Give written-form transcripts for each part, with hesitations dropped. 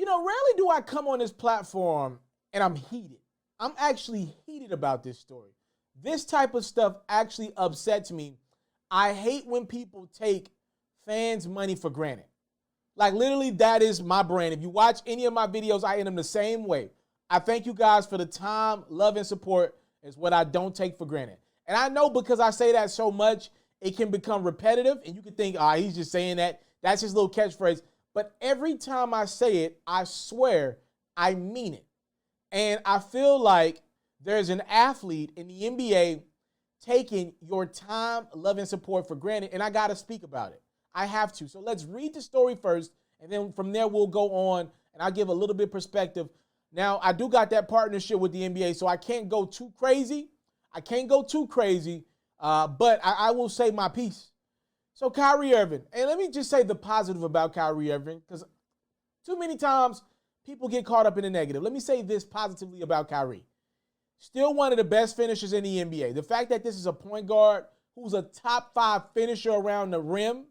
Rarely do I come on this platform and I'm heated. I'm actually heated about this story. This type of stuff actually upsets me. I hate when people take fans' money for granted. Like, literally, that is my brand. If you watch any of my videos, I end them the same way. I thank you guys for the time, love, and support is what I don't take for granted. And I know because I say that so much, it can become repetitive, and you can think, he's just saying that. That's his little catchphrase. But every time I say it, I swear I mean it. And I feel like there's an athlete in the NBA taking your time, love, and support for granted, and I got to speak about it. I have to. So let's read the story first, and then from there we'll go on, and I'll give a little bit of perspective. Now, I do got that partnership with the NBA, so I can't go too crazy. But I will say my piece. So Kyrie Irving, and let me just say the positive about Kyrie Irving, because too many times people get caught up in the negative. Let me say this positively about Kyrie. Still one of the best finishers in the NBA. The fact that this is a point guard who's a top 5 finisher around the rim,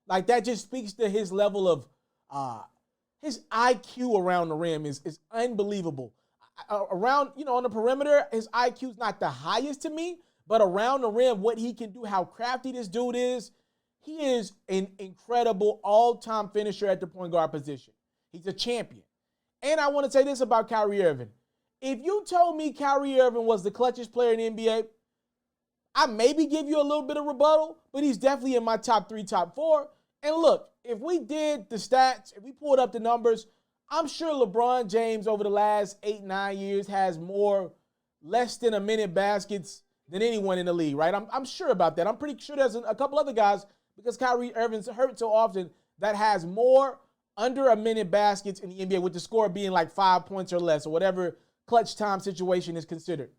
like that just speaks to his level of, his IQ around the rim is unbelievable. Around, on the perimeter, his IQ is not the highest to me, but around the rim, what he can do, how crafty this dude is, he is an incredible all-time finisher at the point guard position. He's a champion. And I want to say this about Kyrie Irving. If you told me Kyrie Irving was the clutchest player in the NBA, I maybe give you a little bit of rebuttal, but he's definitely in my top 3, top 4. And look, if we did the stats, if we pulled up the numbers, I'm sure LeBron James over the last 8, 9 years has more less than a minute baskets than anyone in the league, right? I'm sure about that. I'm pretty sure there's a couple other guys, because Kyrie Irving's hurt so often, that has more under a minute baskets in the NBA, with the score being like 5 points or less, or whatever clutch time situation is considered.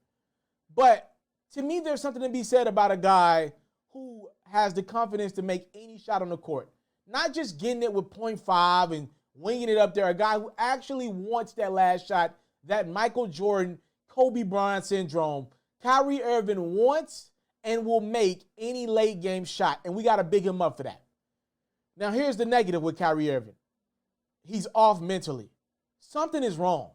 But to me, there's something to be said about a guy who has the confidence to make any shot on the court. Not just getting it with 0.5 and winging it up there. A guy who actually wants that last shot, that Michael Jordan, Kobe Bryant syndrome. Kyrie Irving wants and will make any late game shot, and we got to big him up for that. Now, here's the negative with Kyrie Irving. He's off mentally. Something is wrong.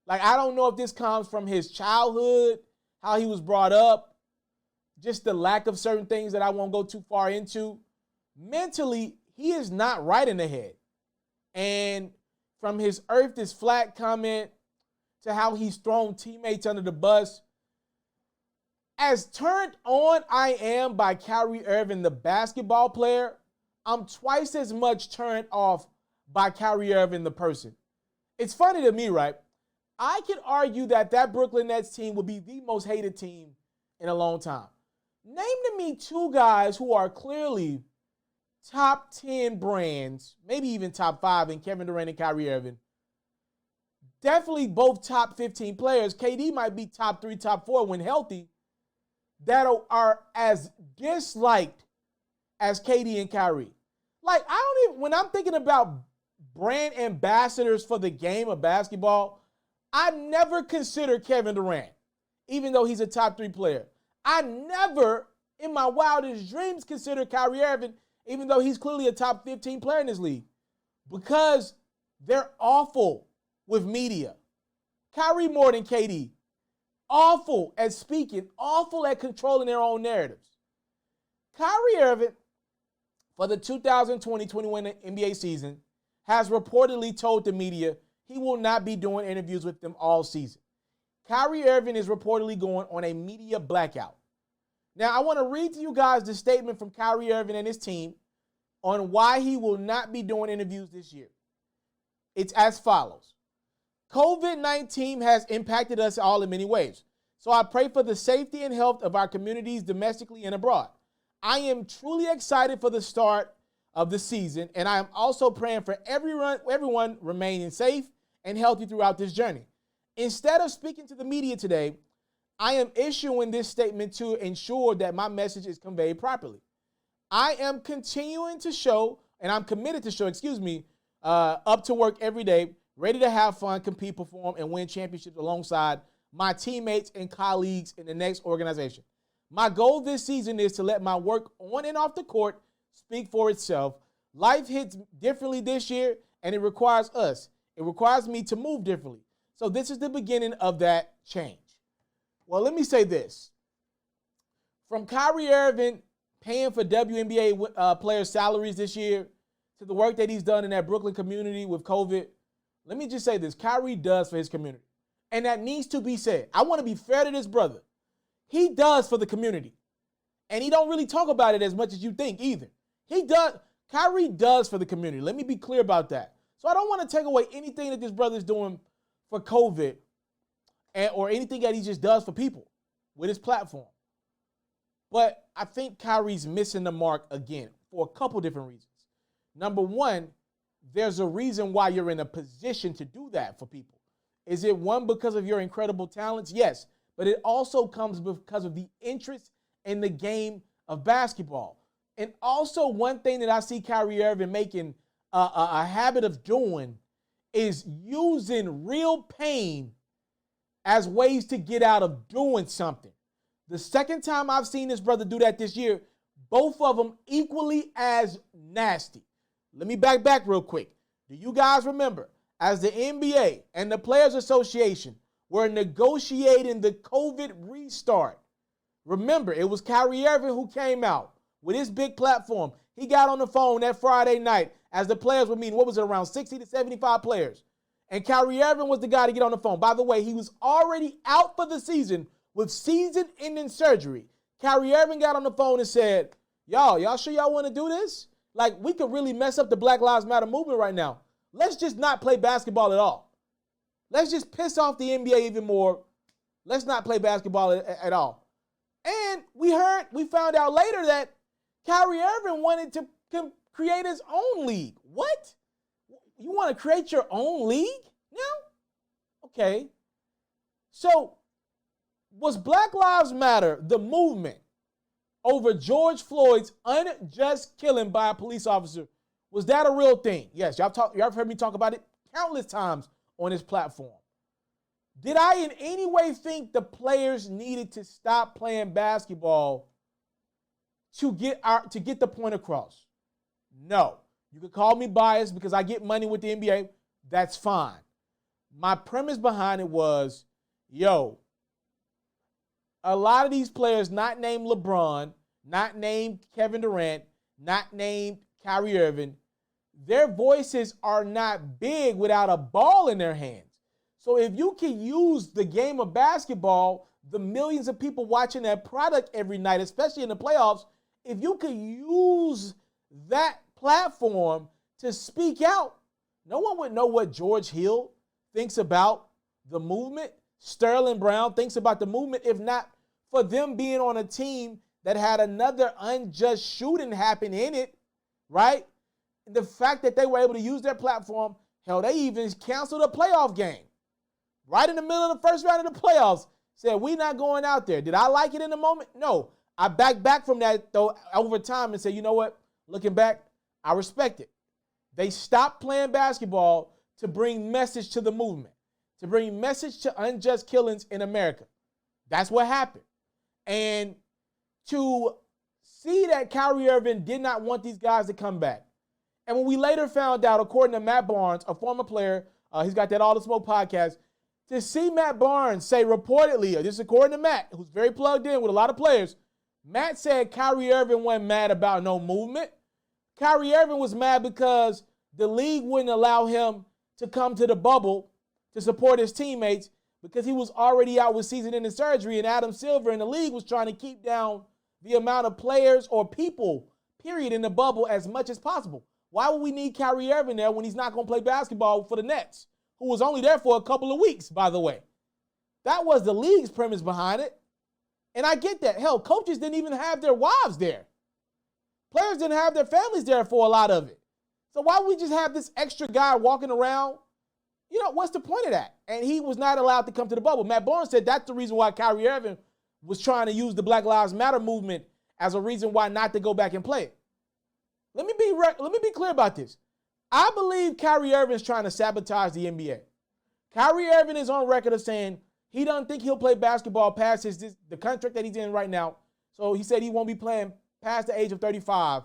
Like, I don't know if this comes from his childhood, how he was brought up, just the lack of certain things that I won't go too far into. Mentally, he is not right in the head. And from his earth is flat comment to how he's thrown teammates under the bus, as turned on I am by Kyrie Irving, the basketball player, I'm twice as much turned off by Kyrie Irving, the person. It's funny to me, right? I could argue that Brooklyn Nets team would be the most hated team in a long time. Name to me 2 guys who are clearly top 10 brands, maybe even top 5 in Kevin Durant and Kyrie Irving. Definitely both top 15 players. KD might be top 3, top 4 when healthy, that are as disliked as KD and Kyrie. Like, when I'm thinking about brand ambassadors for the game of basketball, I never consider Kevin Durant, even though he's a top 3 player. I never, in my wildest dreams, consider Kyrie Irving, even though he's clearly a top 15 player in this league, because they're awful with media. Kyrie more than KD. Awful at speaking, awful at controlling their own narratives. Kyrie Irving, for the 2020-21 NBA season, has reportedly told the media he will not be doing interviews with them all season. Kyrie Irving is reportedly going on a media blackout. Now, I want to read to you guys the statement from Kyrie Irving and his team on why he will not be doing interviews this year. It's as follows. COVID-19 has impacted us all in many ways. So I pray for the safety and health of our communities domestically and abroad. I am truly excited for the start of the season, and I am also praying for everyone remaining safe and healthy throughout this journey. Instead of speaking to the media today, I am issuing this statement to ensure that my message is conveyed properly. I am continuing to show, and I'm committed to show, up to work every day, ready to have fun, compete, perform, and win championships alongside my teammates and colleagues in the next organization. My goal this season is to let my work on and off the court speak for itself. Life hits differently this year, and it requires us, It requires me to move differently. So this is the beginning of that change. Well, let me say this. From Kyrie Irving paying for WNBA players' salaries this year to the work that he's done in that Brooklyn community with COVID, let me just say this. Kyrie does for his community. And that needs to be said. I want to be fair to this brother. He does for the community. And he don't really talk about it as much as you think either. He does. Kyrie does for the community. Let me be clear about that. So I don't want to take away anything that this brother is doing for COVID or anything that he just does for people with his platform. But I think Kyrie's missing the mark again for a couple different reasons. Number one, there's a reason why you're in a position to do that for people. Is it one, because of your incredible talents? Yes, but it also comes because of the interest in the game of basketball. And also one thing that I see Kyrie Irving making a habit of doing is using real pain as ways to get out of doing something. The second time I've seen this brother do that this year, both of them equally as nasty. Let me back real quick. Do you guys remember, as the NBA and the Players Association were negotiating the COVID restart, remember, it was Kyrie Irving who came out with his big platform. He got on the phone that Friday night as the players were meeting. What was it, around 60 to 75 players? And Kyrie Irving was the guy to get on the phone. By the way, he was already out for the season with season-ending surgery. Kyrie Irving got on the phone and said, y'all sure y'all want to do this? Like, we could really mess up the Black Lives Matter movement right now. Let's just not play basketball at all. Let's just piss off the NBA even more. Let's not play basketball at all. And we found out later that Kyrie Irving wanted to create his own league. What? You want to create your own league now? Okay. So, was Black Lives Matter, the movement, over George Floyd's unjust killing by a police officer, was that a real thing? Yes, y'all heard me talk about it countless times on this platform. Did I in any way think the players needed to stop playing basketball to get the point across? No. You could call me biased because I get money with the NBA. That's fine. My premise behind it was, a lot of these players not named LeBron, not named Kevin Durant, not named Kyrie Irving, their voices are not big without a ball in their hands. So if you can use the game of basketball, the millions of people watching that product every night, especially in the playoffs, if you can use that platform to speak out, no one would know what George Hill thinks about the movement. Sterling Brown thinks about the movement, if not for them being on a team that had another unjust shooting happen in it, right? The fact that they were able to use their platform, hell, they even canceled a playoff game. Right in the middle of the first round of the playoffs, said, we're not going out there. Did I like it in the moment? No. I backed back from that, though, over time and said, you know what? Looking back, I respect it. They stopped playing basketball to bring message to the movement, to bring message to unjust killings in America. That's what happened. And to see that Kyrie Irving did not want these guys to come back. And when we later found out, according to Matt Barnes, a former player, he's got that All the Smoke podcast, to see Matt Barnes say reportedly, this is according to Matt, who's very plugged in with a lot of players, Matt said Kyrie Irving wasn't mad about no movement. Kyrie Irving was mad because the league wouldn't allow him to come to the bubble to support his teammates because he was already out with season-ending surgery, and Adam Silver in the league was trying to keep down the amount of players or people, period, in the bubble as much as possible. Why would we need Kyrie Irving there when he's not going to play basketball for the Nets, who was only there for a couple of weeks, by the way? That was the league's premise behind it. And I get that. Hell, coaches didn't even have their wives there. Players didn't have their families there for a lot of it. So why would we just have this extra guy walking around? What's the point of that? And he was not allowed to come to the bubble. Matt Barnes said that's the reason why Kyrie Irving was trying to use the Black Lives Matter movement as a reason why not to go back and play it. Let me be clear about this. I believe Kyrie Irving is trying to sabotage the NBA. Kyrie Irving is on record of saying he doesn't think he'll play basketball past the contract that he's in right now. So he said he won't be playing past the age of 35.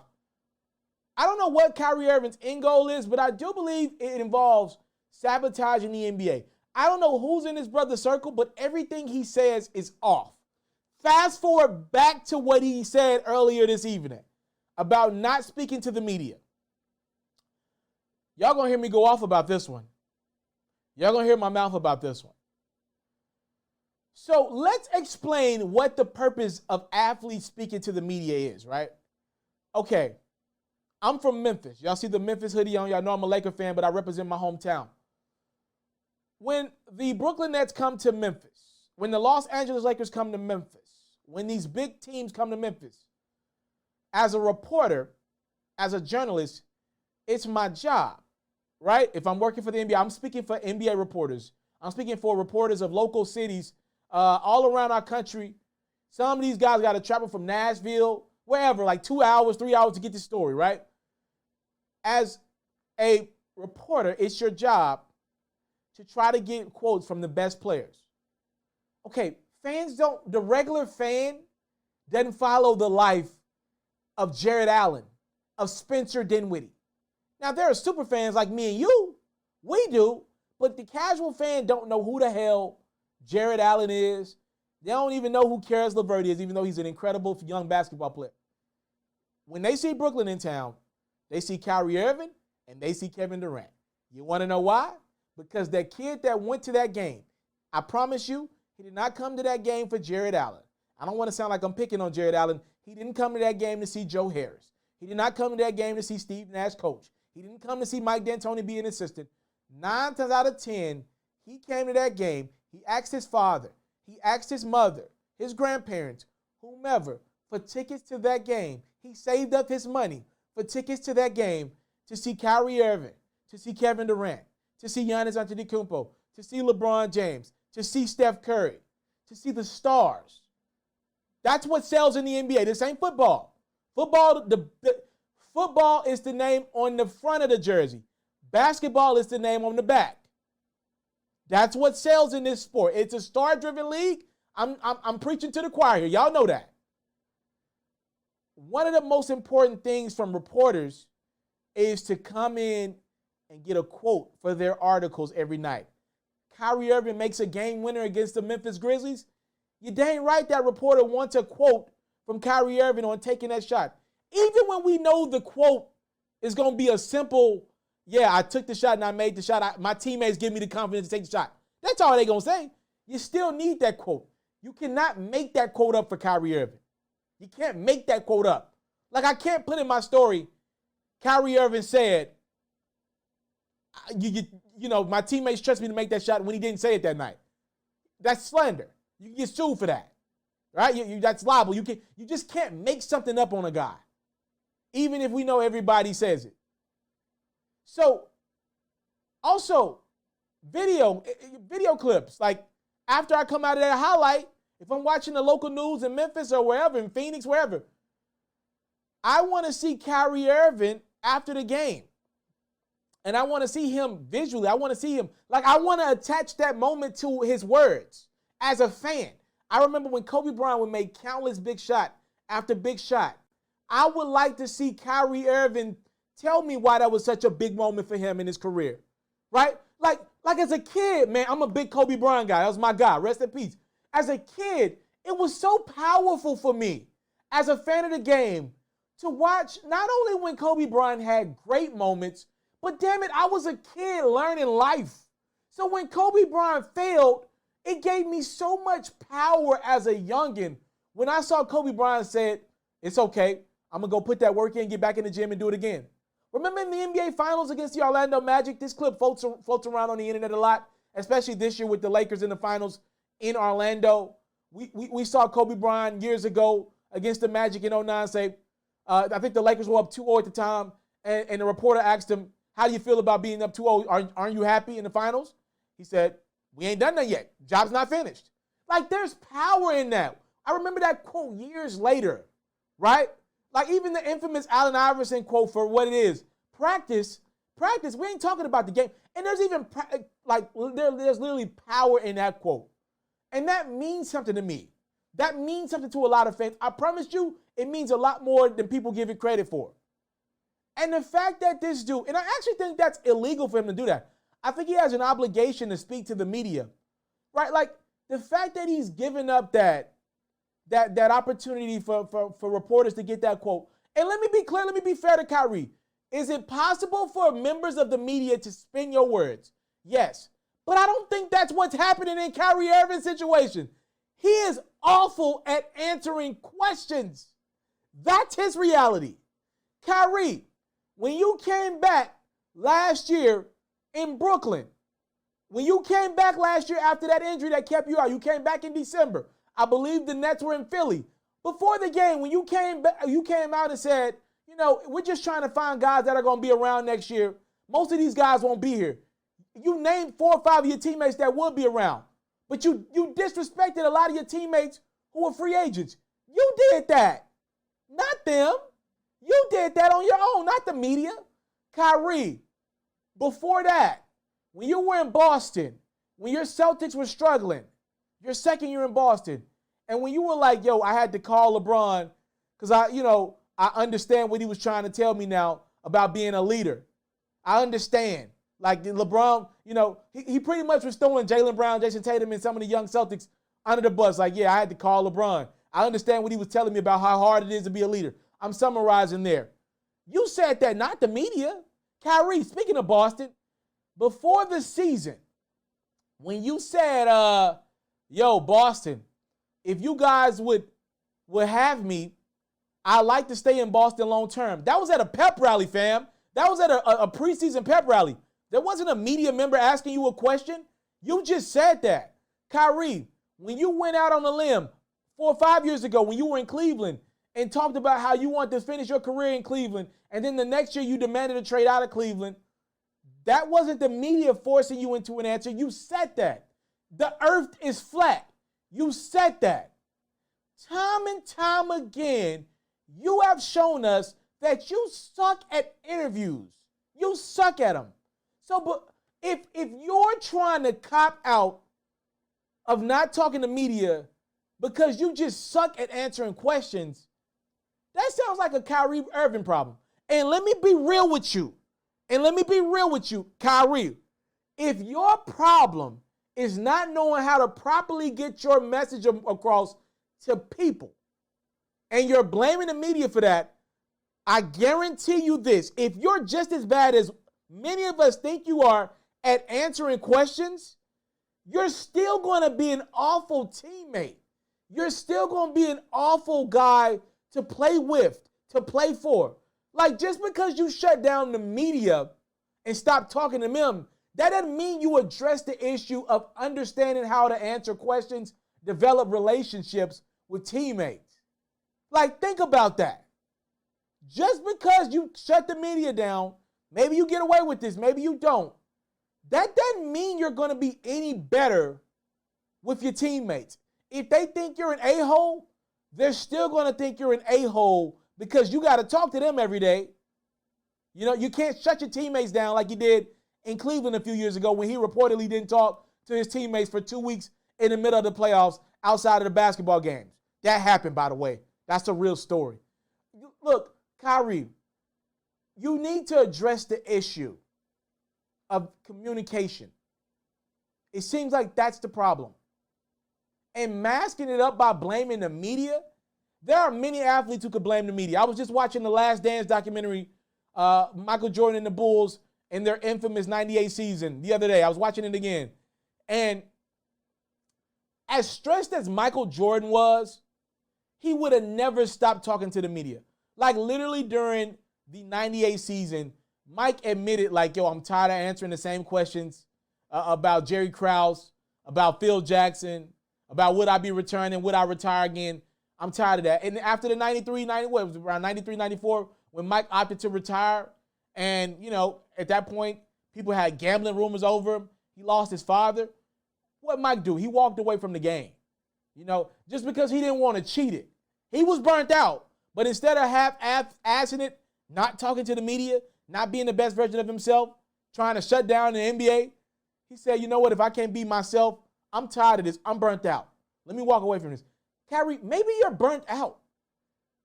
I don't know what Kyrie Irving's end goal is, but I do believe it involves sabotaging the NBA. I don't know who's in his brother's circle, but everything he says is off. Fast forward back to what he said earlier this evening about not speaking to the media. Y'all gonna hear me go off about this one. Y'all gonna hear my mouth about this one. So let's explain what the purpose of athletes speaking to the media is, right? Okay, I'm from Memphis. Y'all see the Memphis hoodie on. Y'all know I'm a Laker fan, but I represent my hometown. When the Brooklyn Nets come to Memphis, when the Los Angeles Lakers come to Memphis, when these big teams come to Memphis, as a reporter, as a journalist, it's my job, right? If I'm working for the NBA, I'm speaking for NBA reporters. I'm speaking for reporters of local cities all around our country. Some of these guys got to travel from Nashville, wherever, like 2 hours, 3 hours to get this story, right? As a reporter, it's your job to try to get quotes from the best players. Okay, the regular fan doesn't follow the life of Jared Allen, of Spencer Dinwiddie. Now, there are super fans like me and you. We do, but the casual fan don't know who the hell Jared Allen is. They don't even know who Karis LeVert is, even though he's an incredible young basketball player. When they see Brooklyn in town, they see Kyrie Irving and they see Kevin Durant. You want to know why? Because that kid that went to that game, I promise you, he did not come to that game for Jared Allen. I don't want to sound like I'm picking on Jared Allen. He didn't come to that game to see Joe Harris. He did not come to that game to see Steve Nash coach. He didn't come to see Mike D'Antoni be an assistant. 9 times out of 10, he came to that game. He asked his father. He asked his mother, his grandparents, whomever, for tickets to that game. He saved up his money for tickets to that game to see Kyrie Irving, to see Kevin Durant, to see Giannis Antetokounmpo, to see LeBron James, to see Steph Curry, to see the stars. That's what sells in the NBA. This ain't football. Football is the name on the front of the jersey. Basketball is the name on the back. That's what sells in this sport. It's a star-driven league. I'm preaching to the choir here. Y'all know that. One of the most important things from reporters is to come in and get a quote for their articles every night. Kyrie Irving makes a game winner against the Memphis Grizzlies. You dang right that reporter wants a quote from Kyrie Irving on taking that shot. Even when we know the quote is going to be a simple, yeah, I took the shot and I made the shot. My teammates give me the confidence to take the shot. That's all they're going to say. You still need that quote. You cannot make that quote up for Kyrie Irving. You can't make that quote up. Like, I can't put in my story, Kyrie Irving said, you know, my teammates trust me to make that shot when he didn't say it that night. That's slander. You can get sued for that, right? That's liable. You just can't make something up on a guy, even if we know everybody says it. So, also, video clips. Like, after I come out of that highlight, if I'm watching the local news in Memphis or wherever, in Phoenix, wherever, I want to see Kyrie Irving after the game. And I want to see him visually. I want to see him. Like, I want to attach that moment to his words as a fan. I remember when Kobe Bryant would make countless big shot after big shot. I would like to see Kyrie Irving tell me why that was such a big moment for him in his career, right? Like as a kid, man, I'm a big Kobe Bryant guy. That was my guy. Rest in peace. As a kid, it was so powerful for me as a fan of the game to watch not only when Kobe Bryant had great moments, but damn it, I was a kid learning life. So when Kobe Bryant failed, it gave me so much power as a youngin. When I saw Kobe Bryant said, it's okay, I'm going to go put that work in, get back in the gym and do it again. Remember in the NBA Finals against the Orlando Magic? This clip floats around on the internet a lot, especially this year with the Lakers in the finals in Orlando. We saw Kobe Bryant years ago against the Magic in 2009 say, I think the Lakers were up 2-0 at the time, and the reporter asked him, how do you feel about being up 2-0? Aren't you happy in the finals? He said, we ain't done that yet. Job's not finished. Like, there's power in that. I remember that quote years later, right? Like, even the infamous Allen Iverson quote for what it is. Practice. We ain't talking about the game. And there's even, there's literally power in that quote. And that means something to me. That means something to a lot of fans. I promise you, it means a lot more than people give it credit for. And the fact that this dude, and I actually think that's illegal for him to do that. I think he has an obligation to speak to the media, right? Like the fact that he's given up that opportunity for reporters to get that quote. And let me be clear, let me be fair to Kyrie. Is it possible for members of the media to spin your words? Yes. But I don't think that's what's happening in Kyrie Irving's situation. He is awful at answering questions. That's his reality. Kyrie, when you came back last year in Brooklyn, when you came back last year after that injury that kept you out, you came back in December. I believe the Nets were in Philly. Before the game, when you came out and said, you know, we're just trying to find guys that are going to be around next year. Most of these guys won't be here. You named 4 or 5 of your teammates that would be around. But you disrespected a lot of your teammates who were free agents. You did that. Not them. You did that on your own, not the media. Kyrie, before that, when you were in Boston, when your Celtics were struggling, your second year in Boston, and when you were like, yo, I had to call LeBron because I understand what he was trying to tell me now about being a leader. I understand. Like LeBron, he pretty much was throwing Jaylen Brown, Jason Tatum, and some of the young Celtics under the bus. Like, yeah, I had to call LeBron. I understand what he was telling me about how hard it is to be a leader. I'm summarizing there. You said that, not the media. Kyrie, speaking of Boston, before the season, when you said, yo, Boston, if you guys would have me, I'd like to stay in Boston long term. That was at a pep rally, fam. That was at a preseason pep rally. There wasn't a media member asking you a question. You just said that. Kyrie, when you went out on a limb 4 or 5 years ago when you were in Cleveland and talked about how you wanted to finish your career in Cleveland, and then the next year you demanded a trade out of Cleveland, that wasn't the media forcing you into an answer. You said that. The earth is flat. You said that. Time and time again, you have shown us that you suck at interviews. You suck at them. So, but if you're trying to cop out of not talking to media because you just suck at answering questions, that sounds like a Kyrie Irving problem. And let me be real with you. Kyrie. If your problem is not knowing how to properly get your message across to people, and you're blaming the media for that, I guarantee you this. If you're just as bad as many of us think you are at answering questions, you're still going to be an awful teammate. You're still going to be an awful guy to play with, to play for. Like, just because you shut down the media and stop talking to them, that doesn't mean you address the issue of understanding how to answer questions, develop relationships with teammates. Like, think about that. Just because you shut the media down, maybe you get away with this, maybe you don't. That doesn't mean you're going to be any better with your teammates. If they think you're an a-hole, they're still going to think you're an a-hole because you got to talk to them every day. You can't shut your teammates down like you did in Cleveland a few years ago when he reportedly didn't talk to his teammates for 2 weeks in the middle of the playoffs outside of the basketball games. That happened, by the way. That's a real story. Look, Kyrie, you need to address the issue of communication. It seems like that's the problem. And masking it up by blaming the media, there are many athletes who could blame the media. I was just watching the Last Dance documentary, Michael Jordan and the Bulls in their infamous 98 season the other day. I was watching it again. And as stressed as Michael Jordan was, he would have never stopped talking to the media. Like literally during the 98 season, Mike admitted like, yo, I'm tired of answering the same questions about Jerry Krause, about Phil Jackson, about would I be returning, would I retire again? I'm tired of that. And after the 93, it was around 93, 94, when Mike opted to retire, and, at that point, people had gambling rumors over him. He lost his father. What Mike do? He walked away from the game. Just because he didn't want to cheat it. He was burnt out. But instead of half-assing it, not talking to the media, not being the best version of himself, trying to shut down the NBA, he said, you know what, if I can't be myself, I'm tired of this. I'm burnt out. Let me walk away from this. Kyrie, maybe you're burnt out.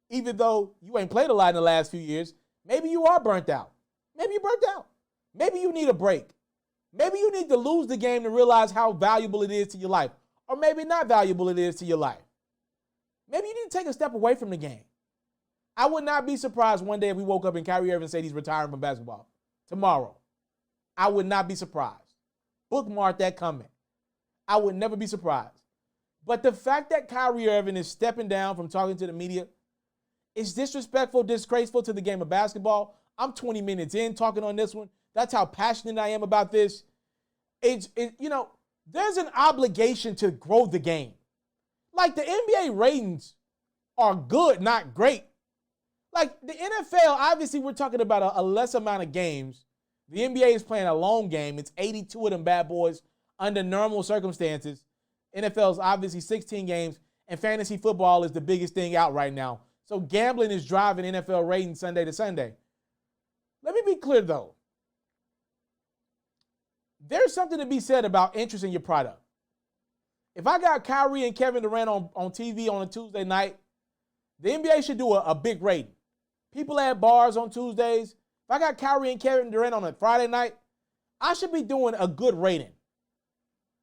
Even though you ain't played a lot in the last few years, maybe you are burnt out. Maybe you're burnt out. Maybe you need a break. Maybe you need to lose the game to realize how valuable it is to your life, or maybe not valuable it is to your life. Maybe you need to take a step away from the game. I would not be surprised one day if we woke up and Kyrie Irving said he's retiring from basketball tomorrow. I would not be surprised. Bookmark that comment. I would never be surprised. But the fact that Kyrie Irving is stepping down from talking to the media is disrespectful, disgraceful to the game of basketball. I'm 20 minutes in talking on this one. That's how passionate I am about this. There's an obligation to grow the game. Like, the NBA ratings are good, not great. Like, the NFL, obviously we're talking about a less amount of games. The NBA is playing a long game. It's 82 of them bad boys under normal circumstances. NFL is obviously 16 games, and fantasy football is the biggest thing out right now. So gambling is driving NFL ratings Sunday to Sunday. Let me be clear, though. There's something to be said about interest in your product. If I got Kyrie and Kevin Durant on TV on a Tuesday night, the NBA should do a big rating. People at bars on Tuesdays. If I got Kyrie and Kevin Durant on a Friday night, I should be doing a good rating.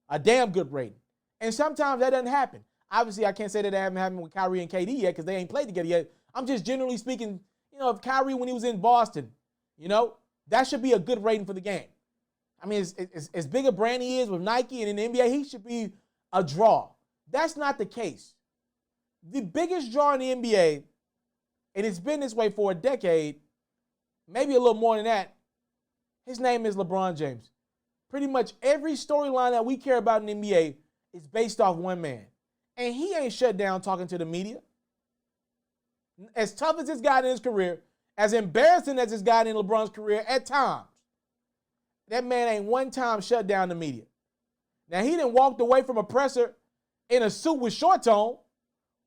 A damn good rating. And sometimes that doesn't happen. Obviously, I can't say that hasn't happened with Kyrie and KD yet because they ain't played together yet. I'm just generally speaking, of Kyrie when he was in Boston, that should be a good rating for the game. I mean, as big a brand he is with Nike and in the NBA, he should be a draw. That's not the case. The biggest draw in the NBA, and it's been this way for a decade, maybe a little more than that, his name is LeBron James. Pretty much every storyline that we care about in the NBA is based off one man. And he ain't shut down talking to the media. As tough as it's gotten in his career, as embarrassing as it's gotten in LeBron's career at times, that man ain't one time shut down the media. Now, he done walked away from a presser in a suit with shorts on,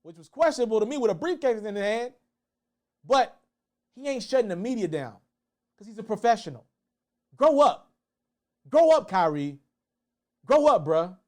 which was questionable to me with a briefcase in his hand, but he ain't shutting the media down because he's a professional. Grow up. Grow up, Kyrie. Grow up, bruh.